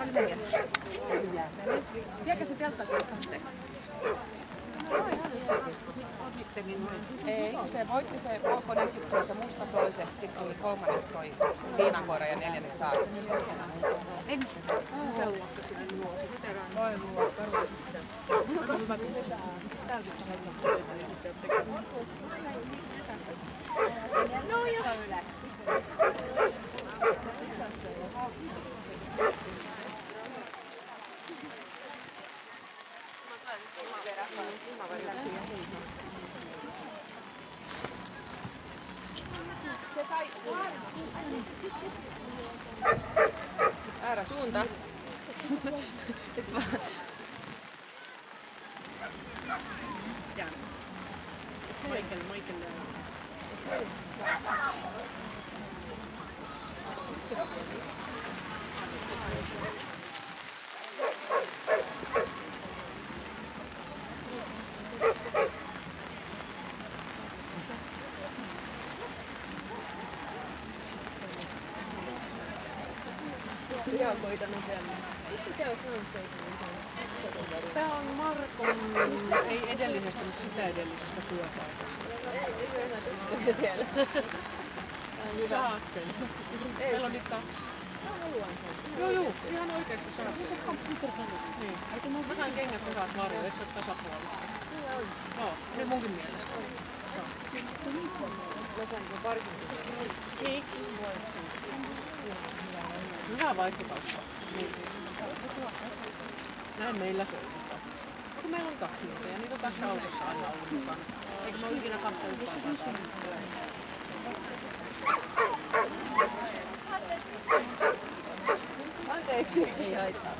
oli 4. Viekö se teltta tuossa sahteesta? Ei, kun se voitti se valkoinen, sitten tuli se musta toiseksi, sitten tuli kolmanneksi toi viinankoira ja neljänneksi saari. Ei mitään. Se on luokka sinne luosi. Noin luokka. Aika hyvä kuulla. No joo. Se sai väärä suunta. Michael. Tämä on Markon, ei edellisestä, mutta sitä edellisestä työpaikasta. Ei siellä. Saat sen. Meillä on nyt 2. Joo, ihan oikeesti saat sen. Niin. Mä sain kengät, sä saat Marjo, et sä oot tasapuolista. Joo, ne munkin mielestä. Mä sain kun parikin. Niin. Hyvä vaihtokauppa. Niin. Näin meillä toimitaan. Kun meillä on 2 niitä ja niitä on 2 autossa aina ollut mukana. Eikö mä ole ikinä katsonut paikkaa? Anteeksi. Ei haittaa.